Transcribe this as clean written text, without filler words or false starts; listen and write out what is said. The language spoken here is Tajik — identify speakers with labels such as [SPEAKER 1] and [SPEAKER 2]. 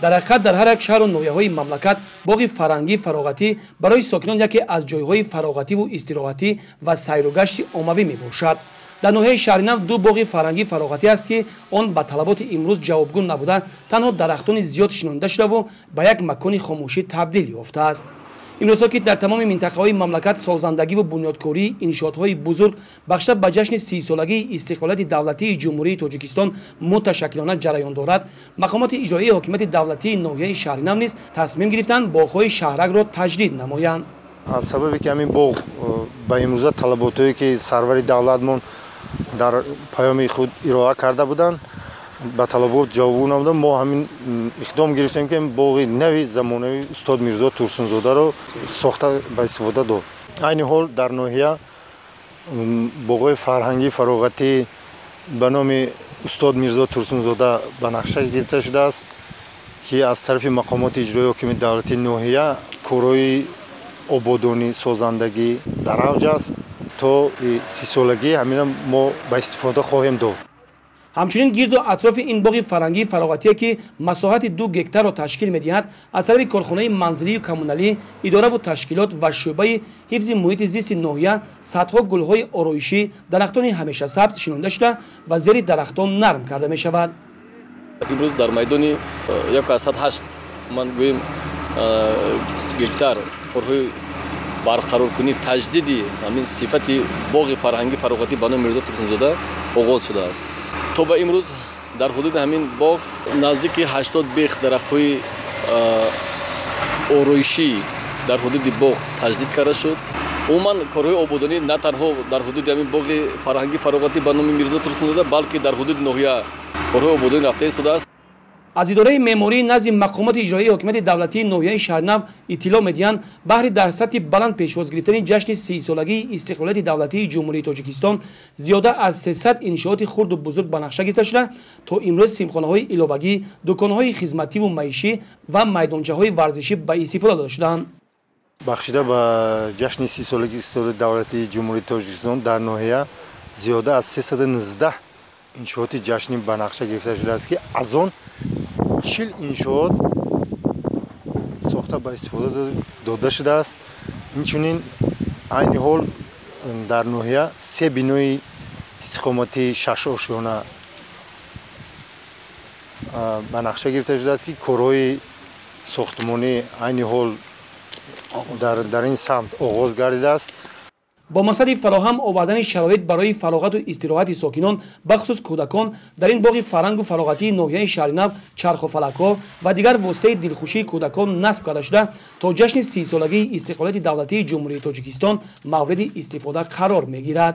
[SPEAKER 1] дар ҳақиқат дар ҳар як шаҳру ноҳияҳои мамлакат боғи фарҳангӣ фароғатӣ барои сокинон яке аз ҷойҳои фароғативу истироҳатӣ ва сайру гашти оммавӣ мебошад. дар ноҳияи шаҳри нав ду боғи фарҳангӣ фароғатӣ аст ки он ба талаботи имрӯз ҷавобгӯ набуда танҳо дарахтони зиёд шинонида шудаву ба як макони хомӯшӣ табдил ёфтааст. имрӯзҳо ки дар тамоми минтақаҳои мамлакат созандагиву бунёдкории иншоотҳои бузург бахшида ба ҷашни 30-солагии истиқлолияти давлатии ҷумҳурии Тоҷикистон муташаккилона ҷараён дорад, мақомоти иҷроии ҳокимияти давлатии ноҳияи шаҳри нав низ тасмим гирифтанд боғҳои шаҳракро таҷдид намоянд.
[SPEAKER 2] аз сабаби ки ҳамин боғ ба имрӯза талаботҳое ки сарвари давлатмон дар паёми худ ироа карда буданд ба талабот ҷавобгӯ набуданд, мо ҳамин иқдом гирифтем ки боғи нави замонави устод Мирзо Турсунзодаро сохта ба истифода дод. айни ҳол дар ноҳия боғҳои фарҳангӣ фароғатӣ ба номи устод Мирзо Турсунзода ба нақша гирифта шудааст ки аз тарафи мақомоти иҷроии ҳокимияти давлатии ноҳия корҳои ободонӣ созандагӣ дар авҷ аст. то 30-солагӣ ҳамина мо ба истифода хоҳем дод.
[SPEAKER 1] ҳамчунин гирду атрофи ин боғи фарҳангии фароғатие ки масоҳати 2 гектарро ташкил медиҳад, аз тарафи корхонаи манзилию коммуналӣ, идораву ташкилот ва шӯъбаи ҳифзи муҳити зисти ноҳия садҳо гулҳои ороишӣ, дарахтони ҳамешасабз шинонида шуда ва зери дарахтон нарм карда мешавад.
[SPEAKER 3] имрӯз дар майдони 108 ман гӯем гектар корҳои барқароркунӣ таҷдиди ҳамин сифати боғи фарҳангӣ фароғатӣ ба номи Мирзо Турсунзода оғоз шудааст. то ба имрӯз дар ҳудуди ҳамин боғ наздики 80 бех дарахтҳои ороишӣ дар ҳудуди боғ таҷдид карда шуд. умуман корҳои ободонӣ на танҳо дар ҳудуди ҳамин боғи фарҳангӣ фароғатӣ ба номи Мирзо Турсунзода, балки дар ҳудуди ноҳия корҳои ободонӣ рафта истодааст.
[SPEAKER 1] аз идораи меъмории назди мақомоти иҷроии ҳокимияти давлатии ноҳияи шаҳри нав иттилоъ медиҳанд баҳри дар сатҳи баланд пешвоз гирифтани ҷашни 30-солагии истиқлолияти давлатии ҷумҳурии Тоҷикистон зиёда аз 300 иншооти хурду бузург ба нақша гирифта шуда, то имрӯз симхонаҳои иловагӣ, дуконҳои хизмативу маишӣ ва майдончаҳои варзишӣ ба истифода дода шуданд.
[SPEAKER 2] бахшида ба ҷашни 30-солагии истиқлолияти давлатии ҷумҳурии Тоҷикистон дар ноҳия зиёда аз 319 иншооти ҷашнӣ ба нақша гирифта шудааст ки аз он 40 иншоот сохта ба истифода дода шудааст. инчунин айни ҳол дар ноҳия 3 бинои истиқомати 6 ошёна ба нақша гирифта шудааст ки корҳои сохтмонӣ айни ҳол дар ин самт оғоз гардидааст.
[SPEAKER 1] бо мақсади фароҳам овардани шароит барои фароғату истироҳати сокинон бахусус кӯдакон дар ин боғи фарҳангу фароғатии ноҳияи шаҳри нав чархофалакҳо ва дигар воситаи дилхушии кӯдакон насб карда шуда то ҷашни 30-солагии истиқлолияти давлатии ҷумҳурии Тоҷикистон мавриди истифода қарор мегирад.